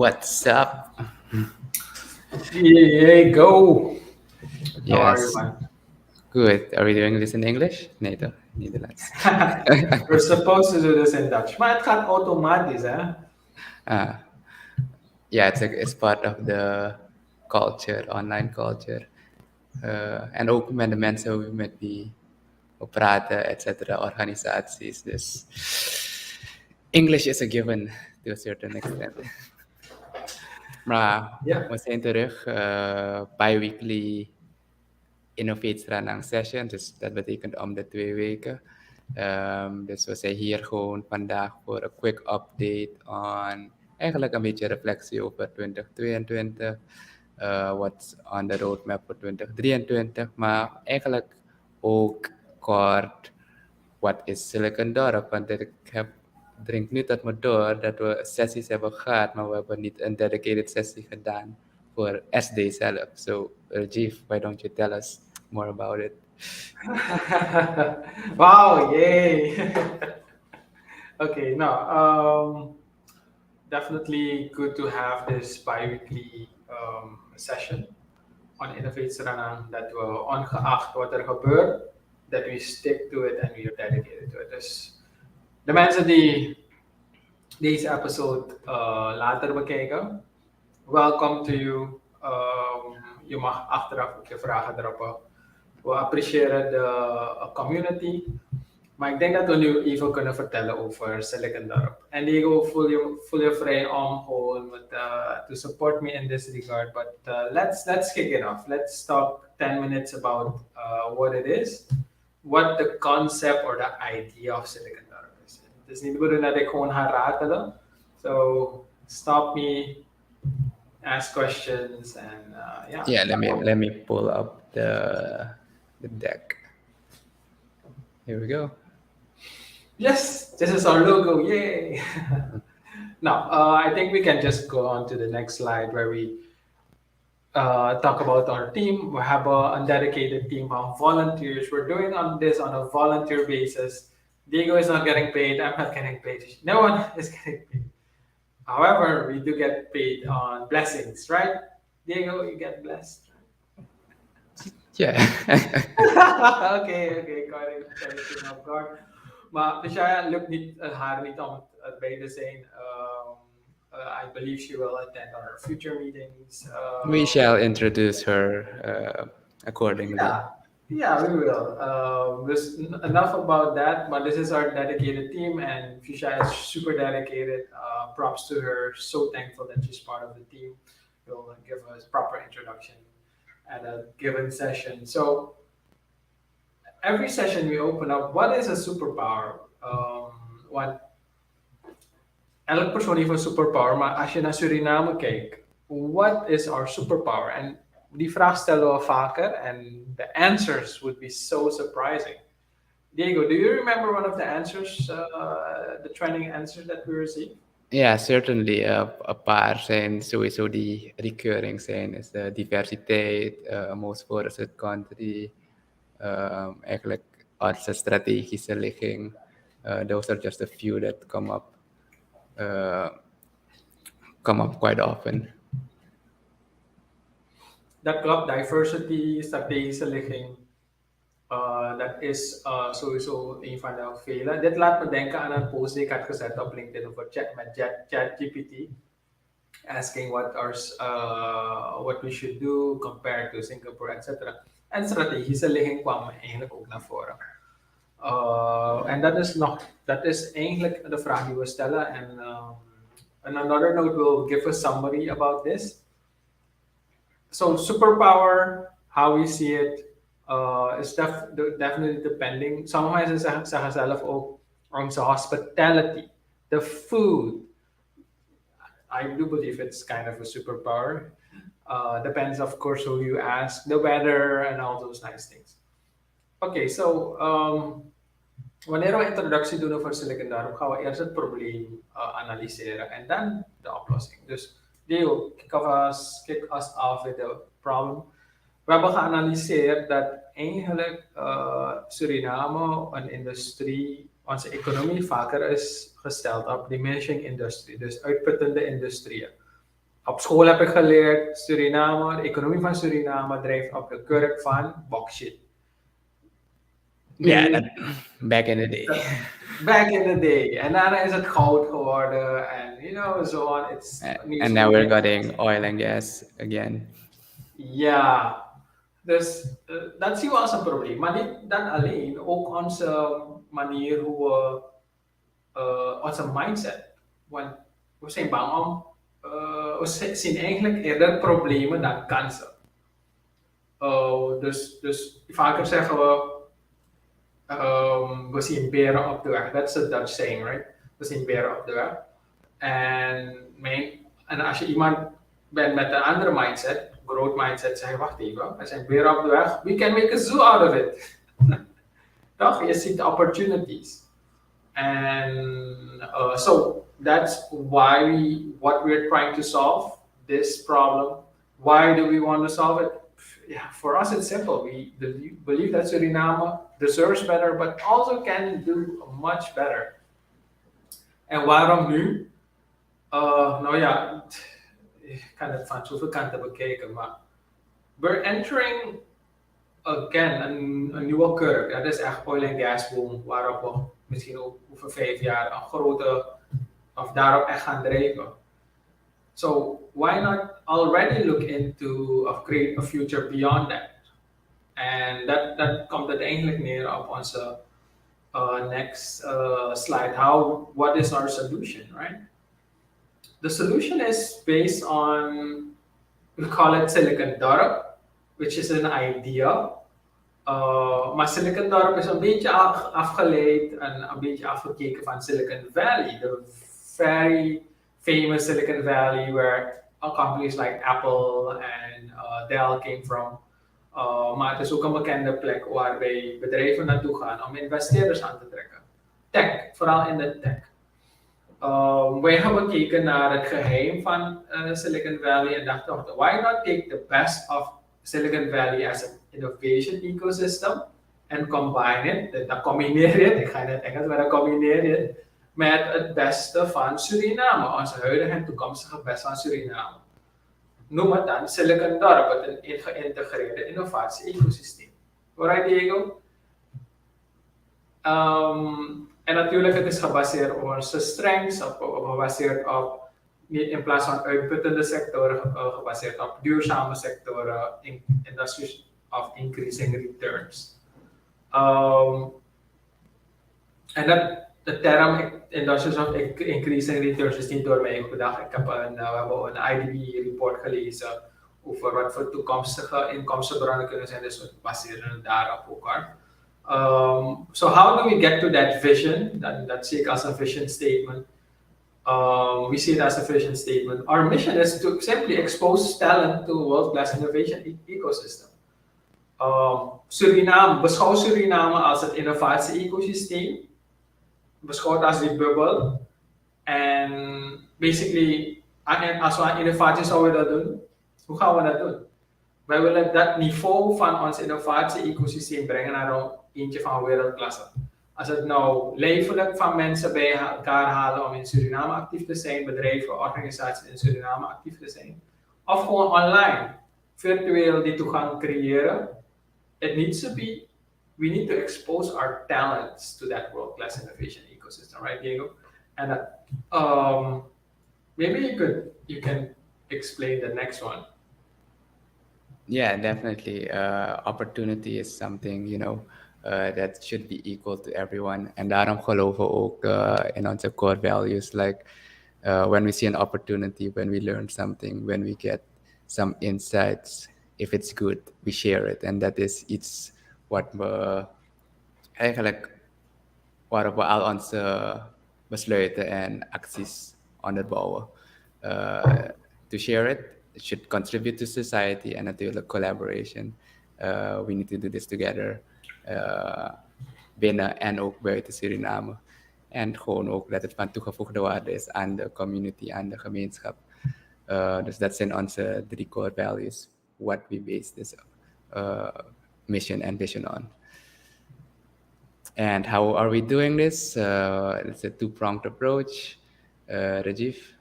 What's up? Yeah, go. How are you, Yes, man? good. Are we doing this in English? Nee, toch? Nederlands. We're supposed to do this in Dutch. Maar het gaat automatisch, hè? uh, yeah, it's part of the culture, online culture. En ook met de mensen hoe we met die op praten, et cetera, organisaties. Dus English is a given to a certain extent. Maar Ja. we zijn terug, bi-weekly Innovate Sranan session. Dus dat betekent om de 2 weken. Dus we zijn hier gewoon vandaag voor een quick update on eigenlijk een beetje reflectie over 2022. What's on the roadmap voor 2023. Maar eigenlijk ook kort, wat is Silicon Dorp? Want ik drink nu tot me door dat we sessies hebben gehad, maar we hebben niet een dedicated sessie gedaan voor SD zelf. So, Rajiv, why don't you tell us more about it? Wow, yay. Okay, no, definitely good to have this bi-weekly session on Innovate Sranan dat we ongeacht wat er gebeurt, that we stick to it and we are dedicated to it. Dus de mensen die deze episode later bekijken, welcome to you. Je mag achteraf ook je vragen droppen. We appreciëren de community. Maar ik denk dat we nu even kunnen vertellen over Silicon Dorp. En Diego, voel je vrij om gewoon to support me in this regard. But let's kick it off. Let's talk 10 minutes about what it is, what the concept or the idea of Silicon Dorp is. Het is niet de bedoeling dat ik gewoon ga ratelen. So stop me, ask questions, and yeah. Yeah, let me pull up the deck. Here we go. Yes, this is our logo. Yay! Now, I think we can just go on to the next slide where we talk about our team. We have a dedicated team of volunteers. We're doing this on a volunteer basis. Diego is not getting paid. I'm not getting paid. No one is getting paid. However, we do get paid on blessings, right? Diego, you get blessed. Yeah. Okay, got it. Of guard. Maar Pishaya lukt haar niet om het bij te zijn. I believe she will attend our future meetings. We shall introduce her accordingly. Yeah, we will. There's enough about that, but this is our dedicated team, and Fisha is super dedicated. Props to her. So thankful that she's part of the team. We'll give us proper introduction at a given session. So every session we open up, what is a superpower? Elk persoon heeft een superpower, maar als je naar Suriname kijkt, what is our superpower? En die vraag stellen we vaker, and the answers would be so surprising. Diego, do you remember one of the answers, the training answers that we received? Yeah, certainly. Een paar zijn sowieso die recurring zijn. Is de diversiteit, most forest country, eigenlijk onze strategische ligging. Those are just a few that come up quite often. Dat klopt, diversity, strategische ligging. Dat is sowieso een van de vele. Dit laat me denken aan een post die ik had gezet op LinkedIn over ChatGPT. Asking what we should do compared to Singapore, etc. En strategische ligging kwam eigenlijk ook naar voren. En dat is eigenlijk de vraag die we stellen. En on another note, we'll give a summary about this. So superpower, how we see it, is definitely depending. Sommige mensen zeggen zelf ook onze hospitality, the food. I do believe it's kind of a superpower. Depends, of course, who you ask, the weather, and all those nice things. Okay, so wanneer we introductie doen over Silicon Dorp, gaan we eerst het probleem analyseren en dan de oplossing. Dus Diego, kick us off with the problem. We hebben geanalyseerd dat eigenlijk Suriname een industrie, onze economie vaker is gesteld op diminishing industry, dus uitputtende industrieën. Op school heb ik geleerd, Suriname, de economie van Suriname drijft op de kurk van bauxit. Yeah, Nu, that, back in the day. back in the day. En daarna is het goud geworden en so on. And now we're getting oil and gas again. Ja, dus dat zien we als een probleem. Maar niet dan alleen, ook onze manier hoe we, onze mindset. Want we zijn bang om, we zien eigenlijk eerder problemen dan kansen. Dus vaker zeggen we zien beren op de weg. That's a Dutch saying, right? We zien beren op de weg. En als je iemand bent met een andere mindset, growth mindset, zeg je, wacht even, er zijn beren op de weg, we can make a zoo out of it. Toch? Je ziet opportunities. And so that's what we're trying to solve, this problem. Why do we want to solve it? Yeah, for us it's simple. We believe that Suriname deserves better, but also can do much better. En waarom nu? Nou ja, ik kan het van zoveel kanten bekijken, maar we're entering again een nieuwe curve. Dat is echt oil and gas boom, waarop we misschien over 5 jaar een grote, of daarop echt gaan drijven. So why not already look into of create a future beyond that? En dat komt uiteindelijk neer op onze next slide. What is our solution, right? The solution is based on, we call it Silicon Dorp, which is an idea. Maar Silicon Dorp is een beetje afgeleid en een beetje afgekeken van Silicon Valley, the very famous Silicon Valley where companies like Apple and Dell came from. Maar het is ook een bekende plek waarbij bedrijven naartoe gaan om investeerders aan te trekken. Tech, vooral in de tech. Wij hebben gekeken naar het geheim van Silicon Valley en dachten, why not take the best of Silicon Valley as an innovation ecosystem and combine it, dan combineer je het, ik ga in het Engels, maar dan combineer je het met het beste van Suriname, onze huidige en toekomstige beste van Suriname. Noem het dan Silicon Dorp, een geïntegreerde innovatie-ecosysteem. Alright, Diego? En natuurlijk, het is gebaseerd op onze strengths, gebaseerd op, niet in plaats van uitputtende sectoren, gebaseerd op duurzame sectoren, industries of increasing returns. En de term industries of increasing returns is niet door mij bedacht. We hebben een IDB-report gelezen over wat voor toekomstige inkomstenbronnen kunnen zijn, dus we baseren het daarop ook. So how do we get to that vision? Dat zie ik als een vision statement. We see it as a vision statement. Our mission is to simply expose talent to world-class innovation ecosystem. Beschouw Suriname als het innovatie-ecosysteem. Beschouwd als die bubbel. En basically, als we aan innovatie zouden dat doen, hoe gaan we dat doen? Wij willen dat niveau van ons innovatie-ecosysteem brengen naar eentje van wereldklasse. Als het nou lijfelijk van mensen bij elkaar halen om in Suriname actief te zijn, bedrijven, organisaties in Suriname actief te zijn, of gewoon online, virtueel die toegang creëren. It needs to be, we need to expose our talents to that world-class innovation ecosystem, right, Diego? And maybe you can explain the next one. Yeah, definitely. Opportunity is something, that should be equal to everyone. En daarom geloven we ook in onze core values. Like when we see an opportunity, when we learn something, when we get some insights, if it's good, we share it. En dat is iets wat we eigenlijk, waarop we al onze besluiten en acties onderbouwen. To share it should contribute to society and natuurlijk collaboration. We need to do this together. Binnen en ook buiten Suriname. En gewoon ook dat het van toegevoegde waarde is aan de community, aan de gemeenschap. Dus dat zijn onze 3 core values. What we base this mission and vision on. And how are we doing this? It's a 2-pronged approach. Rajiv?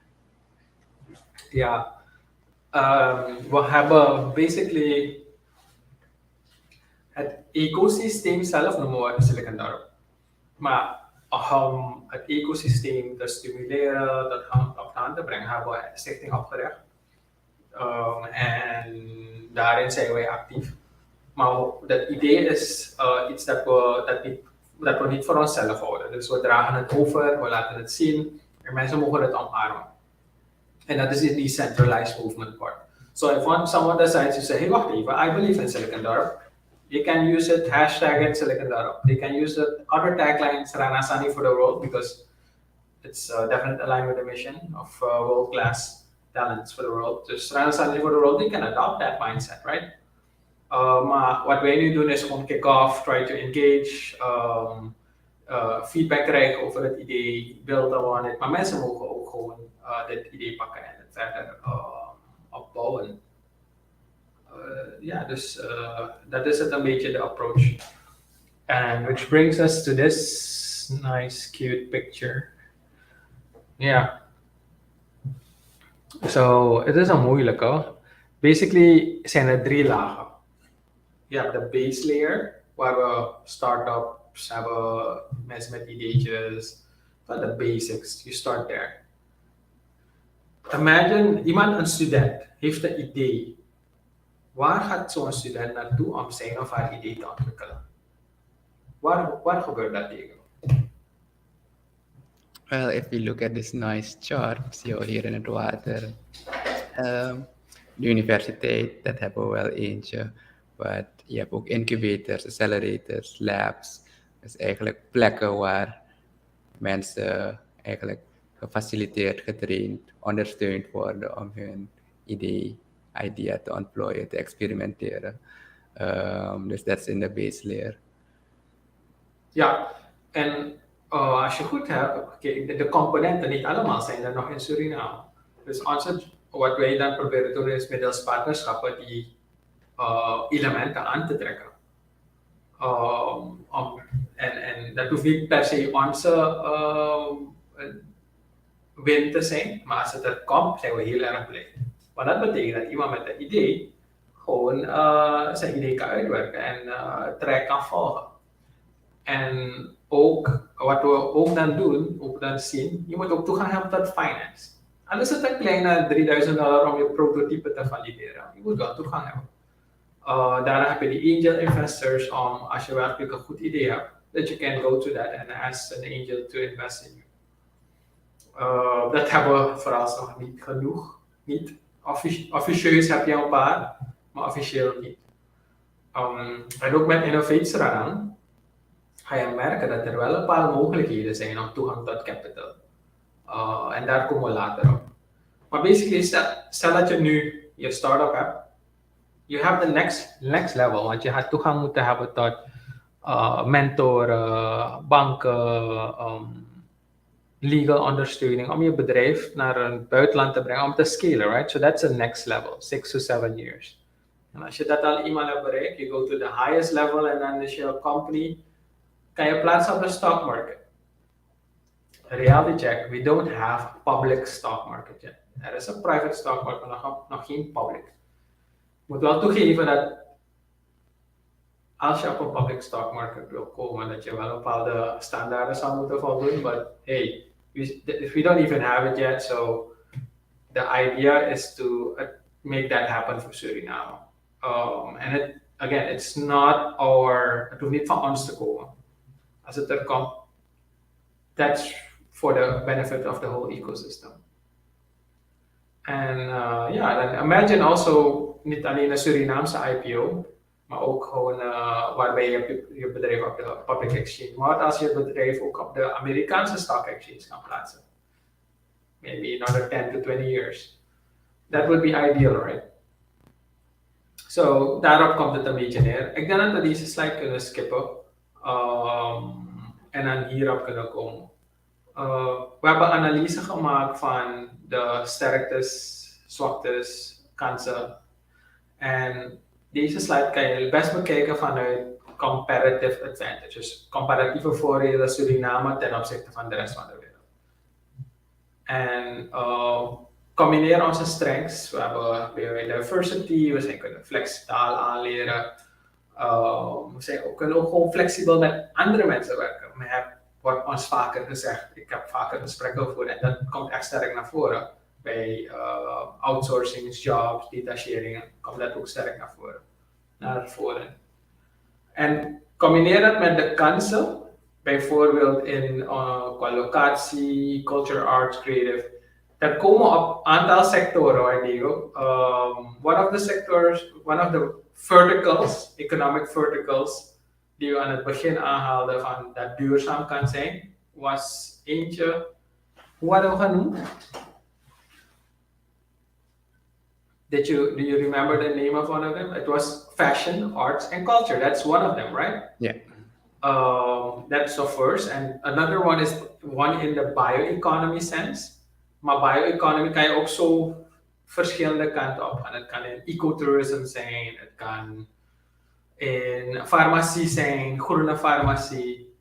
Ja, we hebben basically het ecosysteem zelf noemen we Silicon Dorp. Maar om het ecosysteem te stimuleren, dat op de hand te brengen, hebben we een stichting opgericht. En daarin zijn wij actief. Maar dat idee is iets dat we niet voor onszelf houden. Dus we dragen het over, we laten het zien en mensen mogen het omarmen. En dat is die decentralized movement part. So if someone decides to say, hey, wacht even, I believe in Silicon Dorp, you can use it, hashtag it Silicon Dorp. You can use the other tagline, Sranan Sani for the world, because it's definitely aligned with the mission of world-class talents for the world. Dus Sranan Sani for the world, you can adopt that mindset, right? Maar wat wij nu doen is gewoon kick-off, try to engage, feedback krijgen over het idee, builden on it. Maar mensen mogen ook gewoon dit idee pakken en het verder opbouwen. Ja, dus dat is het een beetje de approach. And which brings us to this nice, cute picture. Yeah. So, het is een moeilijke. Basically zijn er 3 lagen. Je hebt de base layer, waar we startups hebben, mensen met ideetjes, de basics, you start there. Imagine, een student, heeft een idee. Waar gaat zo'n student naartoe om zijn of haar idee te ontwikkelen? Waar gebeurt dat tegen? Well, if you look at this nice chart, zie je hier in het water. De universiteit, dat hebben we wel eentje. Maar je hebt ook incubators, accelerators, labs. Dus eigenlijk plekken waar mensen eigenlijk gefaciliteerd, getraind, ondersteund worden om hun idea te ontplooien, te experimenteren. Dus dat is in de base layer. Ja, en als je goed hebt, de componenten niet allemaal zijn er nog in Suriname. Dus wat wij dan proberen te doen is middels partnerschappen die elementen aan te trekken. En dat hoeft niet per se onze win te zijn, maar als het er komt, zijn we heel erg blij. Want dat betekent dat iemand met een idee gewoon zijn idee kan uitwerken en track kan volgen. En ook, wat we ook dan doen, ook dan zien, je moet ook toegang hebben tot finance. Al is het een kleine $3,000 om je prototype te valideren, je moet wel toegang hebben. Daarna heb je die angel investors om, als je werkelijk een goed idee hebt, that you can go to that and ask an angel to invest in you. Dat hebben we vooralsnog niet genoeg. Niet officieus heb je een paar, maar officieel niet. En ook met Innovate Sranan ga je merken dat er wel een paar mogelijkheden zijn om toegang tot capital. En daar komen we later op. Maar basically, stel dat je nu je start-up hebt, you have the next level, want je gaat toegang moeten hebben tot mentoren, banken, legal ondersteuning om je bedrijf naar een buitenland te brengen, om te scalen, right? So that's the next level, 6 to 7 years. En als je dat al eenmaal hebt bereikt, you go to the highest level en dan is je company, kan je plaatsen op de stock market. Reality check, we don't have a public stock market yet. Er is een private stock market, maar nog geen public. Ik moet wel toegeven dat als je op een public stock market wil komen, dat je wel bepaalde standaarden zou moeten voldoen. But hey, we don't even have it yet, so the idea is to make that happen for Suriname. And it's not het hoeft niet van ons te komen. Als het er komt, that's for the benefit of the whole ecosystem. En dan imagine also niet alleen een Surinaamse IPO, maar ook gewoon waarbij je bedrijf op de public exchange. Maar als je bedrijf ook op de Amerikaanse stock exchange kan plaatsen. Maybe in another 10 to 20 years. That would be ideal, right? So, daarop komt het een beetje neer. Ik denk dat we deze slide kunnen skippen. En dan hierop kunnen komen. We hebben analyse gemaakt van de sterktes, zwaktes, kansen. En deze slide kan je best bekijken vanuit comparative advantages. Comparatieve voordelen Suriname ten opzichte van de rest van de wereld. En combineren onze strengths. We hebben diversity, we zijn kunnen flexitaal aanleren. We kunnen ook gewoon flexibel met andere mensen werken. Maar wordt ons vaker gezegd, ik heb vaker gesprekken gevoerd en dat komt echt sterk naar voren. Bij outsourcingsjobs, detacheringen, komt dat ook sterk naar voren. En combineer dat met de kansen, bijvoorbeeld qua locatie, culture, arts, creative. Dat komen op een aantal sectoren hoor, Diego. One of the verticals, economic verticals, die we aan het begin aanhaalden van dat duurzaam kan zijn, was eentje, hoe hadden we genoemd? Do you remember the name of one of them? It was fashion, arts, and culture. That's one of them, right? Yeah. That's the first. And another one is one in the bioeconomy sense. Maar bioeconomy kan je ook zo verschillende kanten op gaan. Het kan in ecotourism zijn, het kan in farmacie zijn, groene farmacie.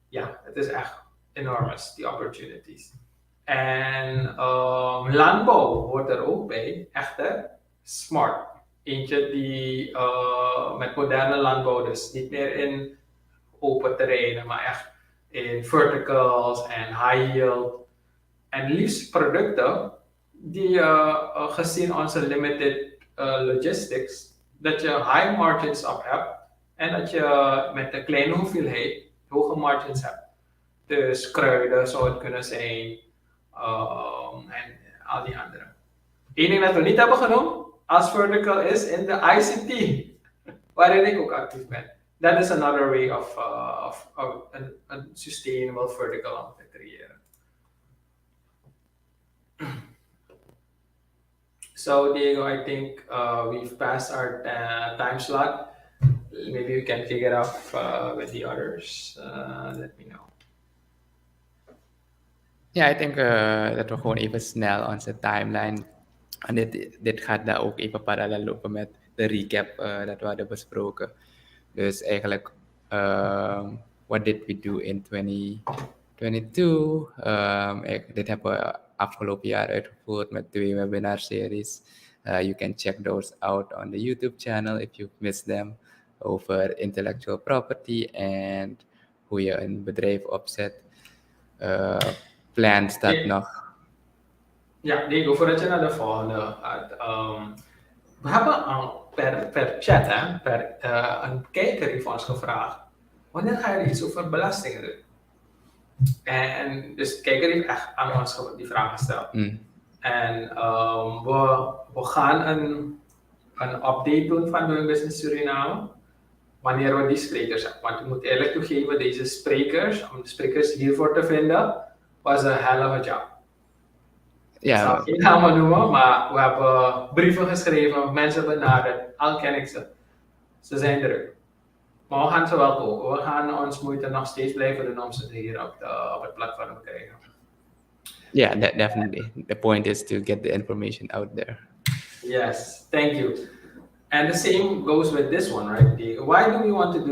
Ja, het is echt enormous, die opportunities. En landbouw hoort er ook bij, echter smart. Eentje die met moderne landbouw, dus niet meer in open terreinen, maar echt in verticals en high yield. En liefst producten die gezien onze limited logistics, dat je high margins op hebt en dat je met een kleine hoeveelheid hoge margins hebt. Dus kruiden zou het kunnen zijn en al die andere. Eén ding dat we niet hebben genoemd als vertical is in de ICT, waarin ik ook actief ben. That is another way of a sustainable vertical om te creëren. So Diego, I think we've passed our time slot. Maybe we can kick it off with the others. Let me know. Ja, ik denk dat we gewoon even snel onze timeline. En dit gaat daar ook even parallel lopen met de recap dat we hadden besproken. Dus eigenlijk, what did we do in 2022? Dit hebben we afgelopen jaar uitgevoerd met 2 webinar-series. You can check those out on the YouTube channel if you've missed them. Over intellectual property en hoe je een bedrijf opzet. Plans dat nog. Ja, Diego, voordat je naar de volgende gaat. We hebben per chat, een kijker heeft ons gevraagd, wanneer ga je iets over belastingen doen? En dus de kijker heeft echt aan ons die vraag gesteld. En we gaan een update doen van Doing Business Suriname, wanneer we die sprekers hebben. Want ik moet eerlijk toegeven, deze sprekers, om de sprekers hiervoor te vinden, was een hell of a job. Ik zal geen namen noemen, maar we hebben brieven geschreven, mensen benaderd, al ken ik ze. Ze zijn druk. Maar we gaan ze wel kopen. We gaan ons moeite nog steeds blijven doen om ze hier op het platform te krijgen. Yeah, definitely. The point is to get the information out there. Yes, thank you. And the same goes with this one, right? Why do we want to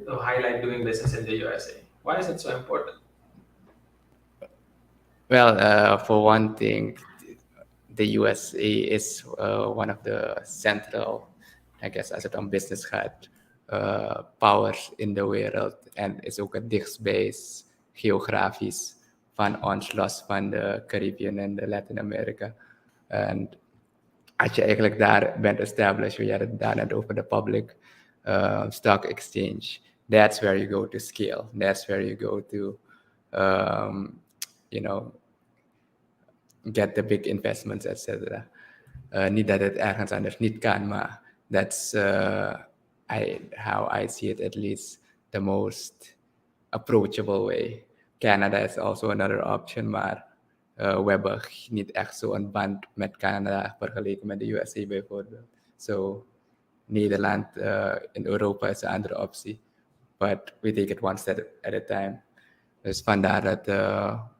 highlight doing business in the USA? Why is it so important? Well, for one thing, the USA is one of the central, I guess, als het om business gaat, powers in de wereld. En is ook het dichtstbij geografisch van ons, los van de Caribbean en de Latin-Amerika. En als je eigenlijk daar bent established, we hadden het daar net over de public stock exchange. That's where you go to scale. That's where you go to, get the big investments, etc. Niet dat het ergens anders niet kan, maar that's how I see it, at least the most approachable way. Canada is also another option, maar we hebben niet echt zo'n band met Canada vergeleken met de USA bijvoorbeeld. So Nederland in Europa is een andere optie, but we take it one step at a time. Dus vandaar dat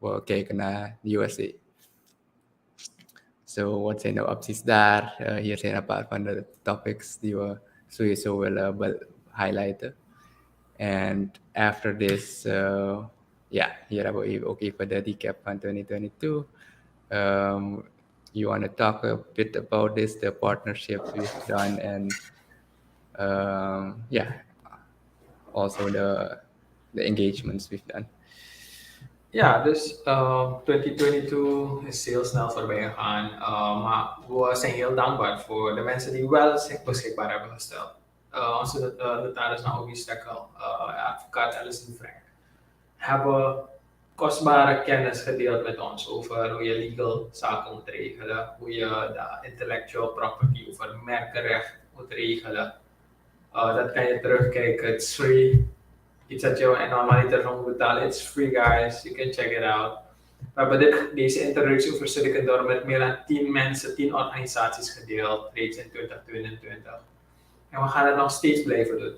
we kijken naar de USA. So wat zijn de opties daar? Hier zijn een paar van de topics die we sowieso willen highlighten. And after this, hier hebben we ook even de recap van 2022. you want to talk a bit about this, the partnerships we've done, and yeah, also the engagements we've done. Ja, dus 2022 is heel snel voorbij gegaan. Maar we zijn heel dankbaar voor de mensen die wel zich beschikbaar hebben gesteld. Onze notaris Naomi Stekkel, advocaat Alison Frank, hebben kostbare kennis gedeeld met ons over hoe je legal zaken moet regelen, hoe je de intellectual property over merkenrecht moet regelen. Dat kan je terugkijken. It's free. Iets dat je normaliter van moet betalen. It's free, guys. You can check it out. We hebben deze introductie over 𝗜ļģeq𝘁𝗃 met meer dan 10 mensen, 10 organisaties gedeeld, reeds in 2022. En we gaan het nog steeds blijven doen.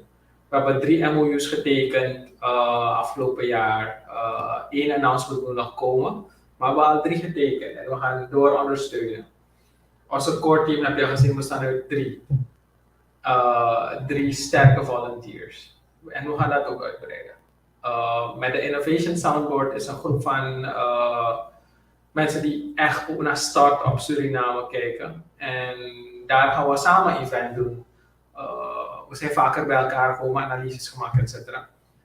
We hebben 3 MOU's getekend afgelopen jaar. 1 announcement moet nog komen, maar we hebben al 3 getekend en we gaan door ondersteunen. Onze core team, heb je gezien, bestaan uit 3 sterke volunteers. En we gaan dat ook uitbreiden. Met de Innovation Soundboard is een groep van mensen die echt ook naar start-up Suriname kijken. En daar gaan we samen een event doen. We zijn vaker bij elkaar gekomen, analyses gemaakt, etc.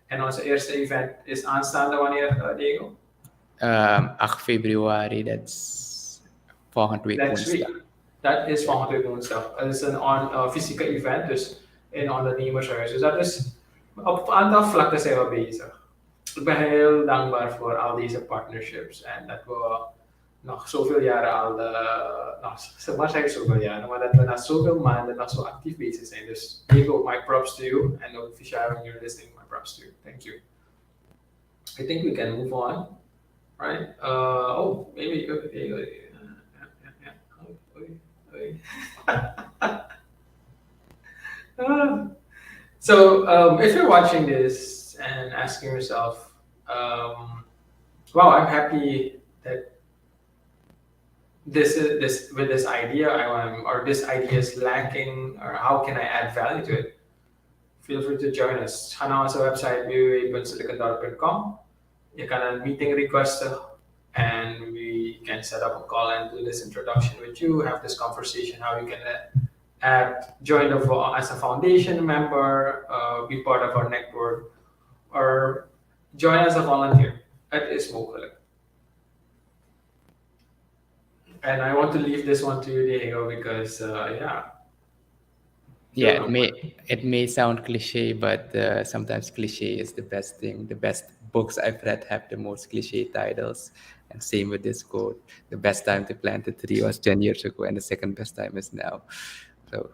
En onze eerste event is aanstaande wanneer, Diego? 8 februari, that's volgende week woensdag. Dat is volgende week woensdag. Het is een fysieke event, dus in ondernemershuis. Dus dat is op een aantal vlakken zijn we bezig. Ik ben heel dankbaar voor al deze partnerships en dat we nog zoveel jaren al, maar zeg zoveel jaren, maar dat we na zoveel maanden nog zo actief bezig zijn. Dus Diego, my props to you, and Fisher, when you're listening, my props to you. Thank you. I think we can move on, right? Maybe. So if you're watching this and asking yourself, wow, I'm happy that this idea or this idea is lacking, or how can I add value to it? Feel free to join us. Ga naar onze website www.𝗜ļģeq𝘁𝗃.com. Je kan een meeting requesten and we can set up a call and do this introduction with you, have this conversation, how you can join as a foundation member, be part of our network, or join as a volunteer. Het is mogelijk. And I want to leave this one to you, Diego, because it may sound cliche, but sometimes cliche is the best thing. The best books I've read have the most cliche titles. And same with this quote. The best time to plant a tree was 10 years ago, and the second best time is now. So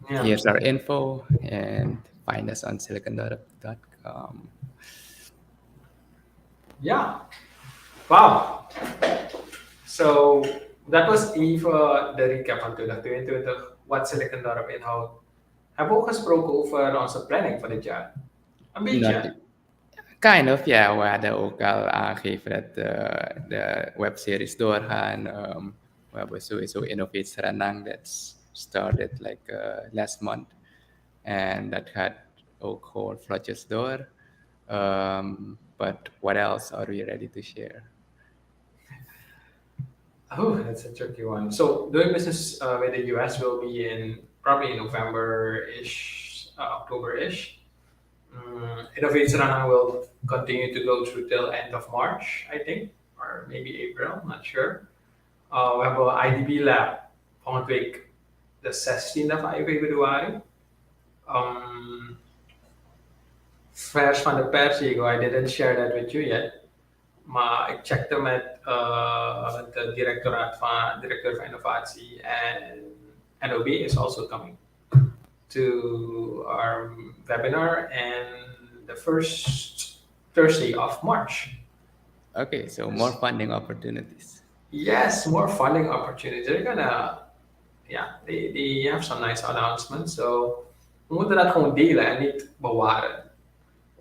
here's our info, and find us on 𝗜ļģeq𝘁𝗃.com. Yeah. Wow. So that was even de recap van 2022. Wat 𝗜ļģeq𝘁𝗃 inhoudt. Hebben we ook gesproken over onze planning van dit jaar? Een beetje. Kind of, yeah. We hadden ook al aangegeven dat de webseries doorgaan. We hebben sowieso Innovate Sranan that started last month. En dat gaat ook gewoon vlotjes door. But what else are we ready to share? Oh, that's a tricky one. So doing business with the US will be probably in November-ish, October-ish. Innovate Sranan will continue to go through till end of March, I think, or maybe April, not sure. We have an IDB lab volgende week, the 16th of February. Vers van de pers, I didn't share that with you yet. Maar ik checkte met de directeur van innovatie, and NOB is also coming to our webinar and the first Thursday of March. Okay, so more funding opportunities. Yes, more funding opportunities. They're gonna, they have some nice announcements. So we moeten dat gewoon delen en niet bewaren.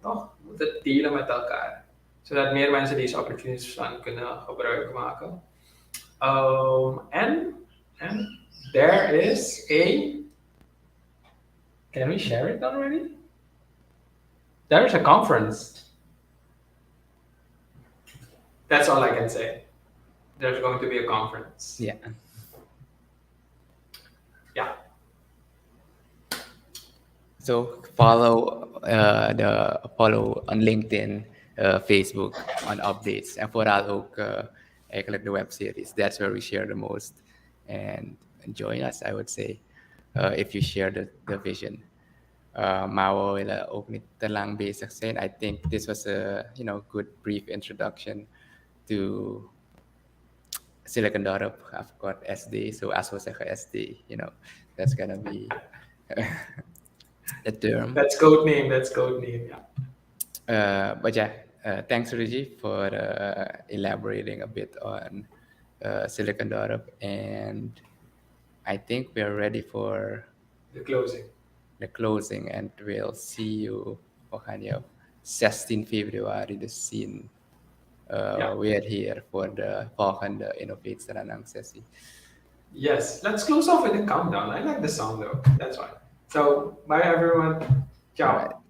Toch? We moeten het delen met elkaar. Zodat meer mensen deze opportunities van kunnen gebruik maken. And there is can we share it already? There's a conference. That's all I can say. there's going to be a conference. Yeah. Yeah. So follow on LinkedIn, Facebook on updates, and vooral ook eigenlijk de web series. That's where we share the most. And join us, I would say, if you share the vision. Maar we willen ook niet te lang bezig zijn. I think this was a good brief introduction to Silicon Dorp. I've got SD, so as we zeggen SD, that's gonna be the term. That's code name. Yeah. But yeah, thanks Reggie for elaborating a bit on Silicon Dorp, and I think we are ready for The closing. and we'll see you op 16 februari dus zien. We are here for the volgende Innovate Sranan sessie. Yes, let's close off with a countdown. I like the sound though. That's fine. So, bye everyone. Ciao. Alright.